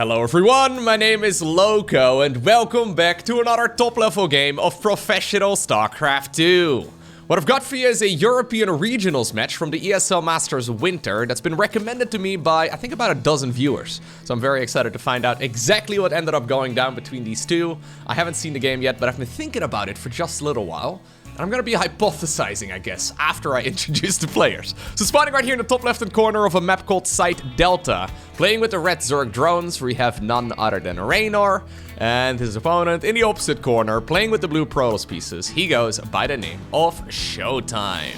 Hello everyone, my name is Lowko and welcome back to another top level game of professional StarCraft 2. What I've got for you is a European Regionals match from the ESL Masters Winter that's been recommended to me by I think about a dozen viewers. So I'm very excited to find out exactly what ended up going down between these two. I haven't seen the game yet, but I've been thinking about it for just a little while. And I'm gonna be hypothesizing, I guess, after I introduce the players. So spawning right here in the top left-hand corner of a map called Site Delta. Playing with the red Zerg drones, we have none other than Reynor. And his opponent in the opposite corner, playing with the blue Protoss pieces. He goes by the name of ShoWTimE.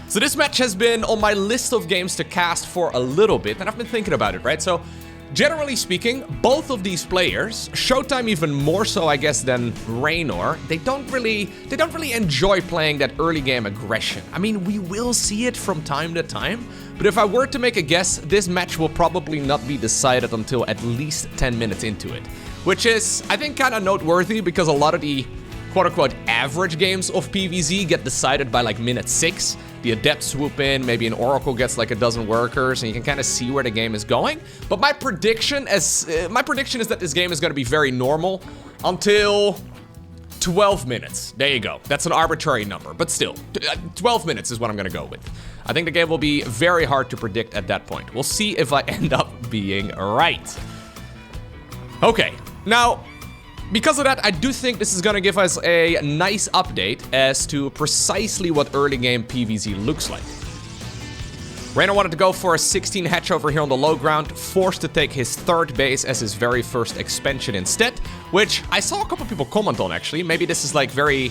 So this match has been on my list of games to cast for a little bit, and I've been thinking about it, right? So, generally speaking, both of these players, ShoWTimE even more so, I guess, than Reynor, they don't really enjoy playing that early game aggression. I mean, we will see it from time to time, but if I were to make a guess, this match will probably not be decided until at least 10 minutes into it. Which is, I think, kind of noteworthy because a lot of the quote-unquote average games of PvZ get decided by like minute 6. The Adept swoop in, maybe an Oracle gets like a dozen workers, and you can kind of see where the game is going. But my prediction is that this game is going to be very normal until 12 minutes. There you go. That's an arbitrary number, but still, 12 minutes is what I'm going to go with. I think the game will be very hard to predict at that point. We'll see if I end up being right. Okay, now, because of that, I do think this is going to give us a nice update as to precisely what early game PvZ looks like. Reynor wanted to go for a 16 hatch over here on the low ground, forced to take his third base as his very first expansion instead, which I saw a couple people comment on actually. Maybe this is like very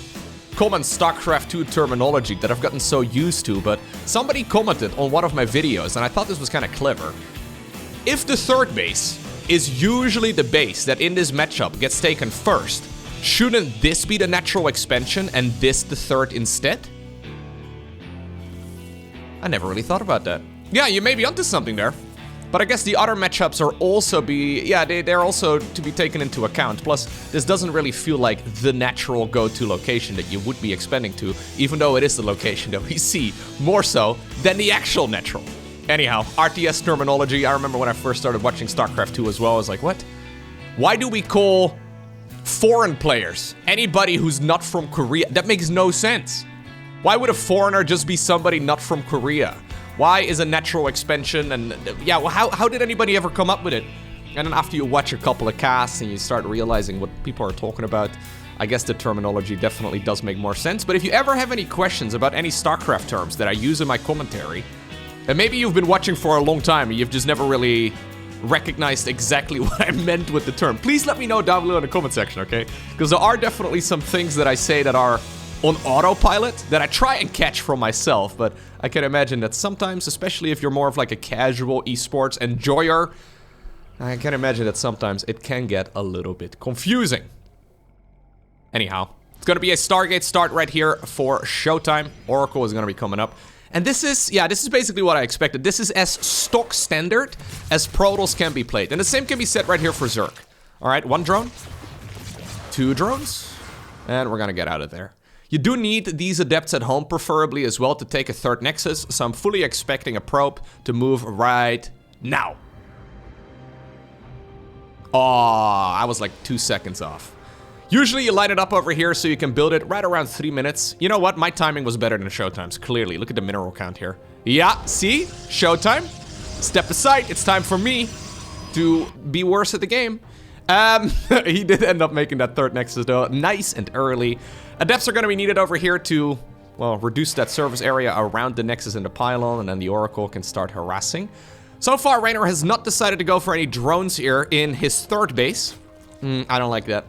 common StarCraft 2 terminology that I've gotten so used to, but somebody commented on one of my videos and I thought this was kind of clever. If the third base is usually the base that in this matchup gets taken first, shouldn't this be the natural expansion and this the third instead? I never really thought about that. Yeah, you may be onto something there. But I guess the other matchups are also they're also to be taken into account. Plus, this doesn't really feel like the natural go-to location that you would be expanding to, even though it is the location that we see more so than the actual natural. Anyhow, RTS terminology, I remember when I first started watching StarCraft 2 as well, I was like, what? Why do we call foreign players anybody who's not from Korea? That makes no sense. Why would a foreigner just be somebody not from Korea? Why is a natural expansion and, yeah, well, how did anybody ever come up with it? And then after you watch a couple of casts and you start realizing what people are talking about, I guess the terminology definitely does make more sense. But if you ever have any questions about any StarCraft terms that I use in my commentary, and maybe you've been watching for a long time and you've just never really recognized exactly what I meant with the term, please let me know down below in the comment section, okay? Because there are definitely some things that I say that are on autopilot that I try and catch from myself, but I can imagine that sometimes, especially if you're more of like a casual esports enjoyer, I can imagine that sometimes it can get a little bit confusing. Anyhow, it's gonna be a Stargate start right here for ShoWTimE. Oracle is gonna be coming up. And this is basically what I expected. This is as stock standard as Protoss can be played. And the same can be said right here for Zerg. All right, 1 drone, 2 drones, and we're gonna get out of there. You do need these adepts at home, preferably as well, to take a third nexus, so I'm fully expecting a probe to move right now. Oh, I was like 2 seconds off. Usually you line it up over here so you can build it right around 3 minutes. You know what? My timing was better than ShoWTimE's, clearly. Look at the mineral count here. Yeah, see? ShoWTimE. Step aside. It's time for me to be worse at the game. He did end up making that third nexus though. Nice and early. Adepts are going to be needed over here to, well, reduce that service area around the nexus and the pylon, and then the Oracle can start harassing. So far, Reynor has not decided to go for any drones here in his third base. I don't like that.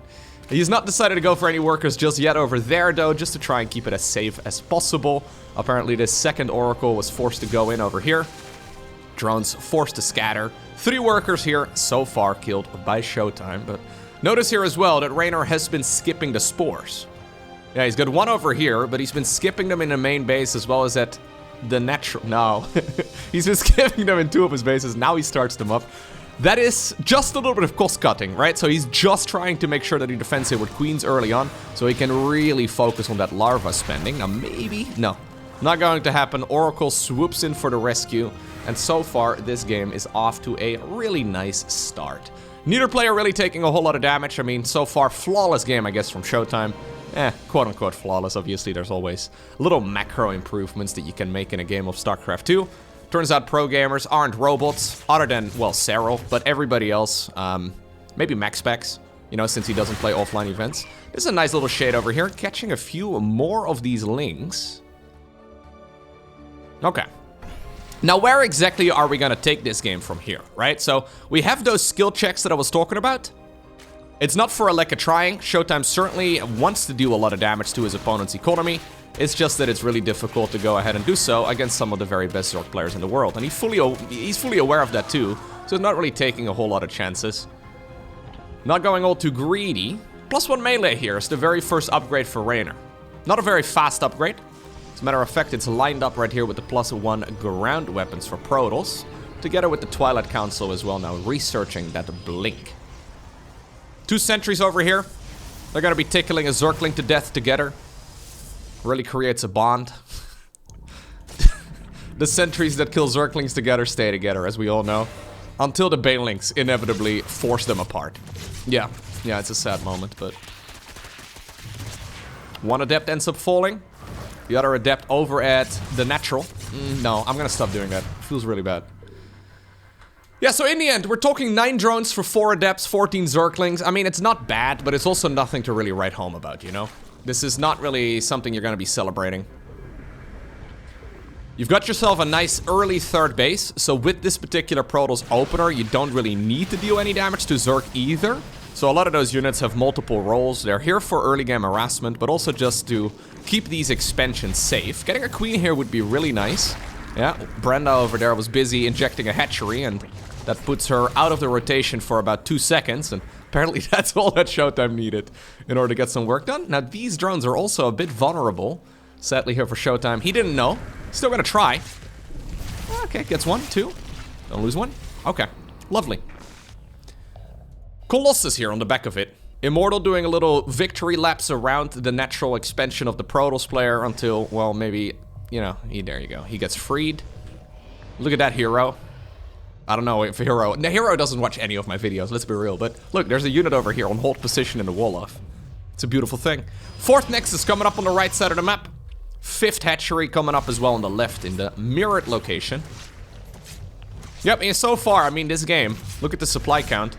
He's not decided to go for any workers just yet over there, though, just to try and keep it as safe as possible. Apparently, this second Oracle was forced to go in over here. Drones forced to scatter. 3 workers here so far killed by ShoWTimE, but notice here as well that Reynor has been skipping the spores. Yeah, he's got 1 over here, but he's been skipping them in the main base as well as at the natural... No. He's been skipping them in 2 of his bases. Now he starts them up. That is just a little bit of cost cutting, right? So he's just trying to make sure that he defends it with queens early on, so he can really focus on that larva spending. Now maybe... No. Not going to happen. Oracle swoops in for the rescue, and so far this game is off to a really nice start. Neither player really taking a whole lot of damage. I mean, so far, flawless game, I guess, from ShoWTimE. Quote-unquote flawless. Obviously, there's always little macro improvements that you can make in a game of StarCraft 2. Turns out pro gamers aren't robots, other than, well, Serral, but everybody else, maybe MaxPax, you know, since he doesn't play offline events. This is a nice little shade over here, catching a few more of these lings. Okay. Now, where exactly are we gonna take this game from here, right? So, we have those skill checks that I was talking about. It's not for a lack of trying. ShoWTimE certainly wants to do a lot of damage to his opponent's economy. It's just that it's really difficult to go ahead and do so against some of the very best Zerg players in the world. And he's fully aware of that too, so he's not really taking a whole lot of chances. Not going all too greedy. +1 melee here is the very first upgrade for Reynor. Not a very fast upgrade. As a matter of fact, it's lined up right here with the +1 ground weapons for Protoss, together with the Twilight Council as well now, researching that blink. 2 sentries over here. They're gonna be tickling a Zergling to death together. Really creates a bond. The sentries that kill Zerglings together stay together, as we all know. Until the Banelings inevitably force them apart. Yeah, it's a sad moment, but... One Adept ends up falling. The other Adept over at the Natural. No, I'm gonna stop doing that. It feels really bad. Yeah, so in the end, we're talking 9 drones for 4 Adepts, 14 Zerglings. I mean, it's not bad, but it's also nothing to really write home about, you know? This is not really something you're gonna be celebrating. You've got yourself a nice early 3rd base, so with this particular Protoss opener, you don't really need to deal any damage to Zerg either. So a lot of those units have multiple roles. They're here for early game harassment, but also just to keep these expansions safe. Getting a queen here would be really nice. Yeah, Brenda over there was busy injecting a hatchery, and that puts her out of the rotation for about 2 seconds, and apparently that's all that ShoWTimE needed in order to get some work done. Now, these drones are also a bit vulnerable, sadly here for ShoWTimE. He didn't know. Still gonna try. Okay, gets 1, 2. Don't lose 1. Okay, lovely. Colossus here on the back of it. Immortal doing a little victory laps around the natural expansion of the Protoss player until, well, maybe, you know, there you go. He gets freed. Look at that hero. I don't know if Hero... The Hero doesn't watch any of my videos, let's be real. But look, there's a unit over here on hold position in the Wolof. It's a beautiful thing. 4th Nexus coming up on the right side of the map. 5th Hatchery coming up as well on the left in the mirrored location. Yep, and so far, I mean, this game, look at the supply count,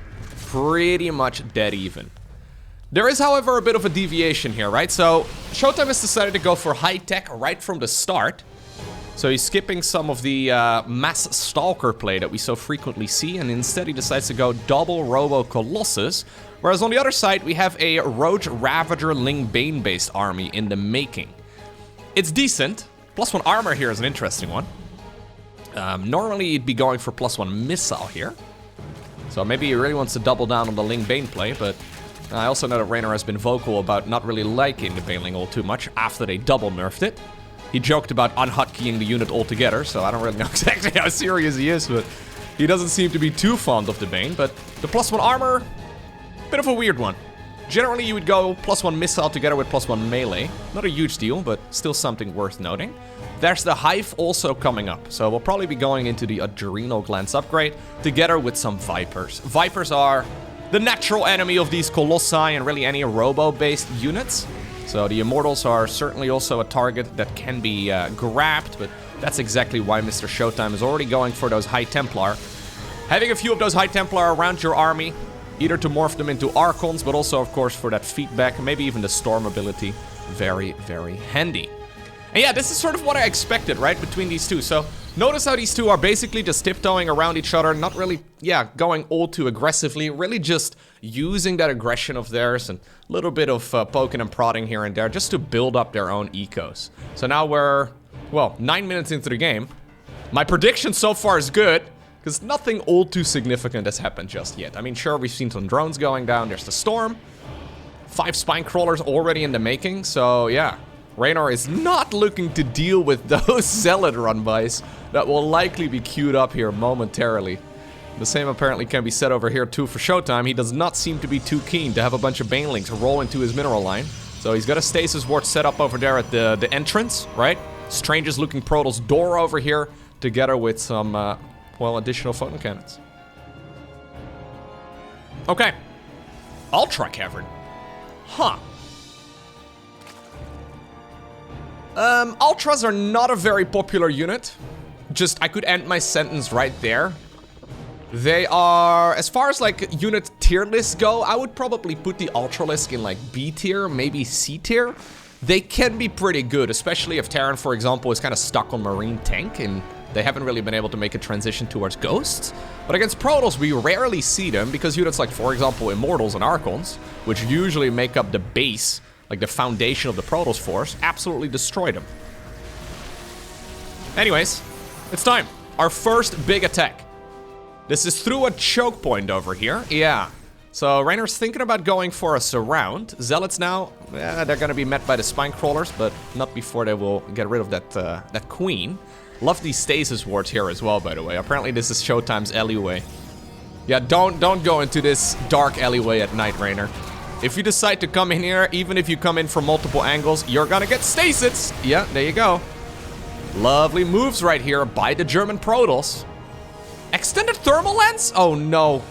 pretty much dead even. There is, however, a bit of a deviation here, right? So, ShoWTimE has decided to go for high tech right from the start. So he's skipping some of the mass stalker play that we so frequently see, and instead he decides to go double Robo Colossus. Whereas on the other side, we have a Roach Ravager Ling Bane based army in the making. It's decent. +1 armor here is an interesting one. Normally you'd be going for +1 missile here. So maybe he really wants to double down on the Ling Bane play, but I also know that Reynor has been vocal about not really liking the Baneling all too much after they double nerfed it. He joked about unhotkeying the unit altogether, so I don't really know exactly how serious he is, but he doesn't seem to be too fond of the Bane. But the +1 armor, bit of a weird one. Generally, you would go +1 missile together with +1 melee. Not a huge deal, but still something worth noting. There's the Hive also coming up, so we'll probably be going into the Adrenal Glands upgrade together with some Vipers. Vipers are the natural enemy of these Colossi and really any Robo-based units. So the Immortals are certainly also a target that can be grabbed, but that's exactly why Mr. ShoWTimE is already going for those High Templar. Having a few of those High Templar around your army, either to morph them into Archons, but also, of course, for that feedback, maybe even the Storm ability. Very, very handy. And yeah, this is sort of what I expected, right, between these two. So notice how these two are basically just tiptoeing around each other, not really, going all too aggressively, really just using that aggression of theirs and a little bit of poking and prodding here and there just to build up their own ecos. So now we're, well, 9 minutes into the game. My prediction so far is good, because nothing all too significant has happened just yet. I mean, sure, we've seen some drones going down. There's the Storm. 5 Spine Crawlers already in the making, so yeah. Reynor is not looking to deal with those Zealot run-bys that will likely be queued up here momentarily. The same apparently can be said over here too for ShoWTimE. He does not seem to be too keen to have a bunch of Banelings roll into his mineral line. So he's got a Stasis Ward set up over there at the entrance, right? Strangest looking Protoss door over here, together with some, well, additional photon cannons. Okay. Ultra Cavern. Huh. Ultras are not a very popular unit. I could end my sentence right there. They are, as far as like unit tier lists go, I would probably put the Ultralisk in like B tier, maybe C tier. They can be pretty good, especially if Terran, for example, is kind of stuck on Marine Tank and they haven't really been able to make a transition towards Ghosts. But against Protoss, we rarely see them because units like, for example, Immortals and Archons, which usually make up the base, like the foundation of the Protoss force, absolutely destroy them. Anyways, it's time. Our first big attack. This is through a choke point over here. Yeah. So Reynor's thinking about going for a surround. Zealots now, they're gonna be met by the spine crawlers, but not before they will get rid of that queen. Love these stasis wards here as well, by the way. Apparently this is ShoWTimE's alleyway. Yeah, don't go into this dark alleyway at night, Reynor. If you decide to come in here, even if you come in from multiple angles, you're gonna get stasis. Yeah, there you go. Lovely moves right here by the German Protoss. Extended thermal lens? Oh no.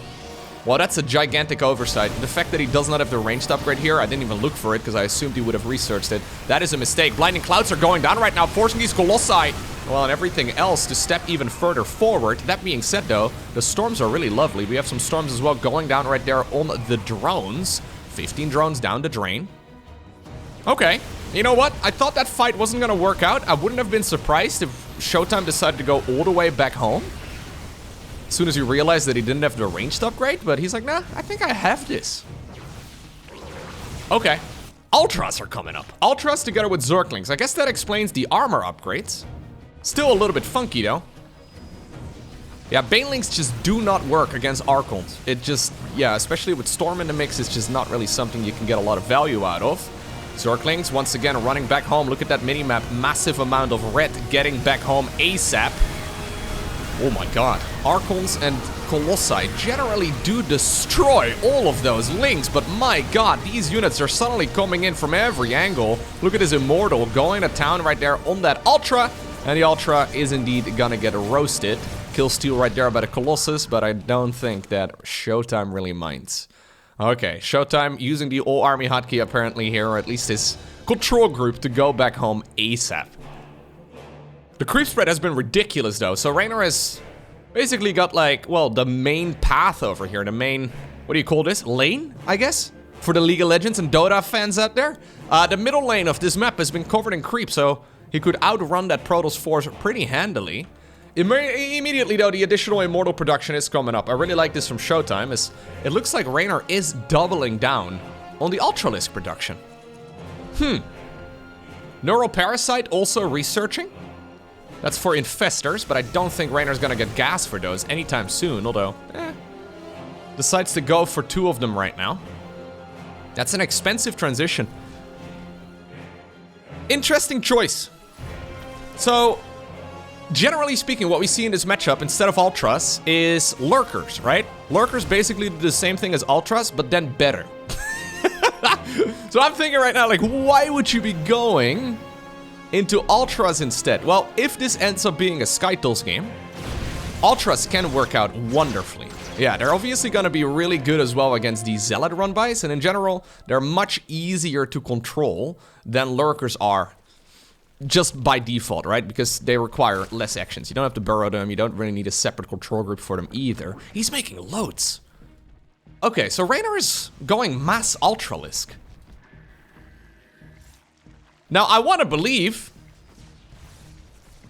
Well, that's a gigantic oversight. The fact that he does not have the ranged upgrade here, I didn't even look for it because I assumed he would have researched it. That is a mistake. Blinding clouds are going down right now, forcing these Colossi, well, and everything else to step even further forward. That being said, though, the storms are really lovely. We have some storms as well going down right there on the drones. 15 drones down the drain. Okay. You know what? I thought that fight wasn't going to work out. I wouldn't have been surprised if ShoWTimE decided to go all the way back home as soon as he realized that he didn't have the ranged upgrade, but he's like, nah, I think I have this. Okay. Ultras are coming up. Ultras together with Zerglings. I guess that explains the armor upgrades. Still a little bit funky, though. Yeah, Banelings just do not work against Archons. It just, yeah, especially with Storm in the mix, it's just not really something you can get a lot of value out of. Zerglings, once again, running back home. Look at that mini-map. Massive amount of red getting back home ASAP. Oh my god. Archons and Colossi generally do destroy all of those links, but my god, these units are suddenly coming in from every angle. Look at this Immortal going to town right there on that Ultra, and the Ultra is indeed gonna get roasted. Kill steal right there by the Colossus, but I don't think that ShoWTimE really minds. Okay, ShoWTimE using the all army hotkey apparently here, or at least his control group, to go back home ASAP. The creep spread has been ridiculous though, so Reynor has basically got like, well, the main path over here, the main, what do you call this, lane, I guess? For the League of Legends and Dota fans out there. The middle lane of this map has been covered in creep, so he could outrun that Protoss force pretty handily. Immediately though, the additional Immortal production is coming up. I really like this from ShoWTimE, as it looks like Reynor is doubling down on the Ultralisk production. Neuroparasite also researching. That's for infestors, but I don't think Reynor's gonna get gas for those anytime soon, although, decides to go for 2 of them right now. That's an expensive transition. Interesting choice. So, generally speaking, what we see in this matchup, instead of Ultras, is Lurkers, right? Lurkers basically do the same thing as Ultras, but then better. So I'm thinking right now, like, why would you be going into Ultras instead? Well, if this ends up being a Skytools game, Ultras can work out wonderfully. Yeah, they're obviously gonna be really good as well against these Zealot run-bys, and in general, they're much easier to control than Lurkers are just by default, right? Because they require less actions. You don't have to burrow them, you don't really need a separate control group for them either. He's making loads. Okay, so Reynor is going mass Ultralisk. Now, I want to believe,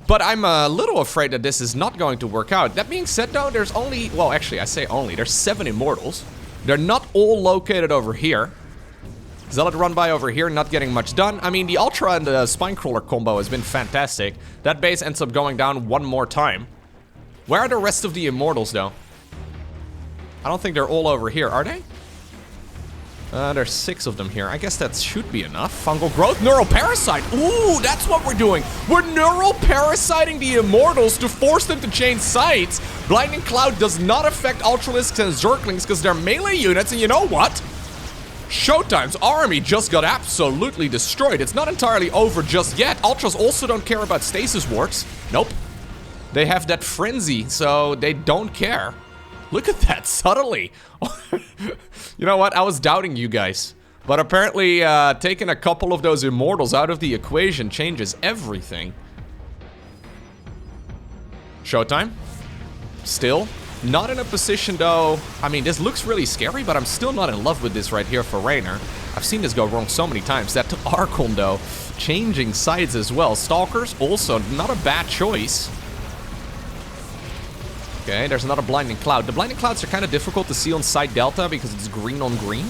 but I'm a little afraid that this is not going to work out. That being said, though, there's only, well, actually, I say only, there's 7 Immortals. They're not all located over here. Zealot run by over here, not getting much done. I mean, the Ultra and the Spinecrawler combo has been fantastic. That base ends up going down one more time. Where are the rest of the Immortals, though? I don't think they're all over here, are they? There's 6 of them here. I guess that should be enough. Fungal growth, neuroparasite. Ooh, that's what we're doing. We're neuroparasiting the Immortals to force them to change sides. Blinding Cloud does not affect Ultralisks and Zerglings because they're melee units, and you know what? ShoWTimE's army just got absolutely destroyed. It's not entirely over just yet. Ultras also don't care about stasis wards. Nope. They have that frenzy, so they don't care. Look at that, subtly. You know what? I was doubting you guys. But apparently, taking a couple of those immortals out of the equation changes everything. ShoWTimE. Still. Not in a position, though. I mean, this looks really scary, but I'm still not in love with this right here for Reynor. I've seen this go wrong so many times. That took Archon, though. Changing sides as well. Stalkers, also not a bad choice. Okay, there's another Blinding Cloud. The Blinding Clouds are kind of difficult to see on side Delta because it's green on green.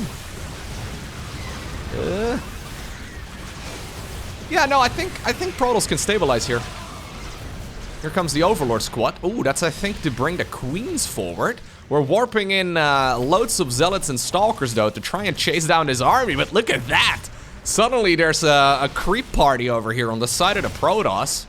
Yeah, no, I think Protoss can stabilize here. Here comes the Overlord squad. Ooh, that's, I think, to bring the Queens forward. We're warping in loads of Zealots and Stalkers, though, to try and chase down this army. But look at that! Suddenly, there's a creep party over here on the side of the Protoss.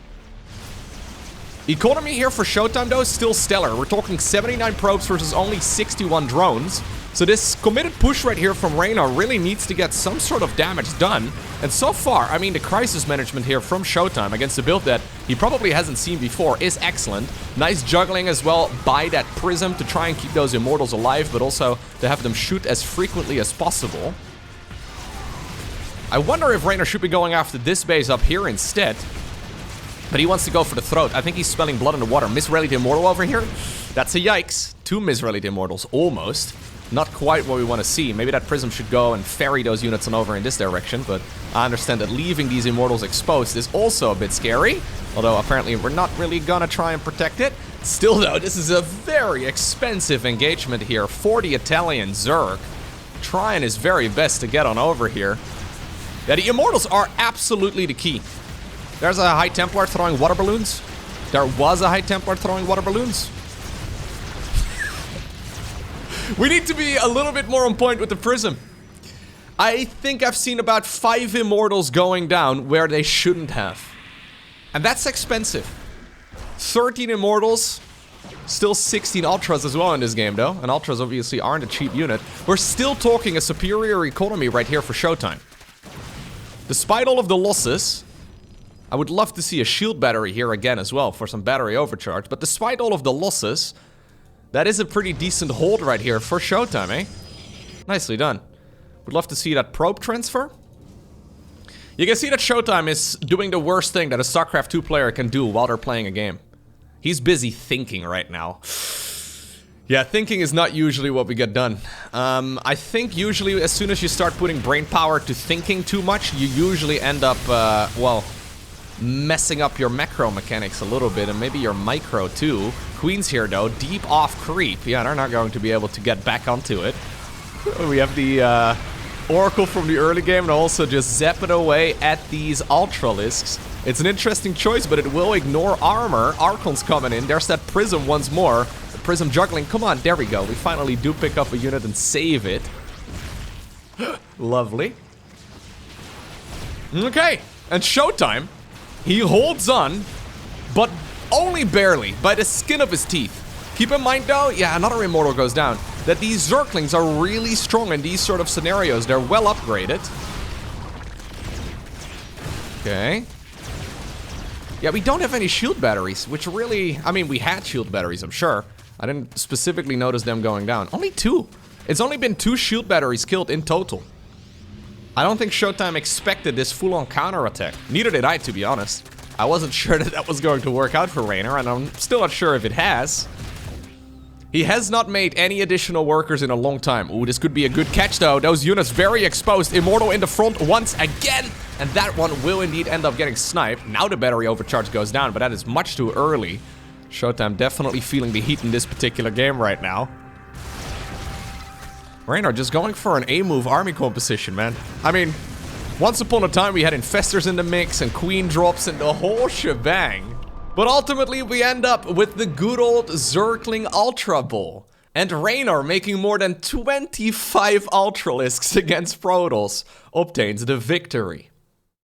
Economy here for ShoWTimE, though, is still stellar. We're talking 79 probes versus only 61 drones. So this committed push right here from Reynor really needs to get some sort of damage done. And so far, I mean, the crisis management here from ShoWTimE against a build that he probably hasn't seen before is excellent. Nice juggling as well by that Prism to try and keep those Immortals alive, but also to have them shoot as frequently as possible. I wonder if Reynor should be going after this base up here instead. But he wants to go for the throat. I think he's spelling blood in the water. Misrallied the Immortal over here? That's a yikes. 2 Misrallied Immortals, almost. Not quite what we want to see. Maybe that Prism should go and ferry those units on over in this direction, but I understand that leaving these Immortals exposed is also a bit scary. Although apparently we're not really gonna try and protect it. Still though, this is a very expensive engagement here for the Italian Zerg. Trying his very best to get on over here. Yeah, the Immortals are absolutely the key. There's a High Templar throwing water balloons. There was a High Templar throwing water balloons. We need to be a little bit more on point with the Prism. I think I've seen about 5 Immortals going down where they shouldn't have. And that's expensive. 13 Immortals, still 16 Ultras as well in this game though. And Ultras obviously aren't a cheap unit. We're still talking a superior economy right here for ShoWTimE. Despite all of the losses, I would love to see a shield battery here again as well for some battery overcharge. But despite all of the losses, that is a pretty decent hold right here for ShoWTimE, eh? Nicely done. Would love to see that probe transfer. You can see that ShoWTimE is doing the worst thing that a StarCraft 2 player can do while they're playing a game. He's busy thinking right now. Yeah, thinking is not usually what we get done. I think usually as soon as you start putting brain power to thinking too much, you usually end up, well, messing up your macro mechanics a little bit, and maybe your micro too. Queens here though, deep off creep. Yeah, they're not going to be able to get back onto it. We have the Oracle from the early game and also just zap it away at these Ultralisks. It's an interesting choice, but it will ignore armor. Archon's coming in. There's that Prism once more. The Prism juggling. Come on, there we go. We finally do pick up a unit and save it. Lovely. Okay, and ShoWTimE. He holds on, but only barely, by the skin of his teeth. Keep in mind though, yeah, another Immortal goes down, that these Zerglings are really strong in these sort of scenarios. They're well upgraded. Okay. Yeah, we don't have any shield batteries, which really, I mean, we had shield batteries, I'm sure. I didn't specifically notice them going down. Only 2. It's only been 2 shield batteries killed in total. I don't think ShoWTimE expected this full-on counterattack. Neither did I, to be honest. I wasn't sure that that was going to work out for Reynor, and I'm still not sure if it has. He has not made any additional workers in a long time. Ooh, this could be a good catch, though. Those units very exposed. Immortal in the front once again, and that one will indeed end up getting sniped. Now the battery overcharge goes down, but that is much too early. ShoWTimE definitely feeling the heat in this particular game right now. Reynor just going for an A-move army composition, man. I mean, once upon a time we had Infestors in the mix and Queen drops and the whole shebang. But ultimately we end up with the good old Zergling Ultra Bull. And Reynor, making more than 25 Ultralisks against Protoss, obtains the victory.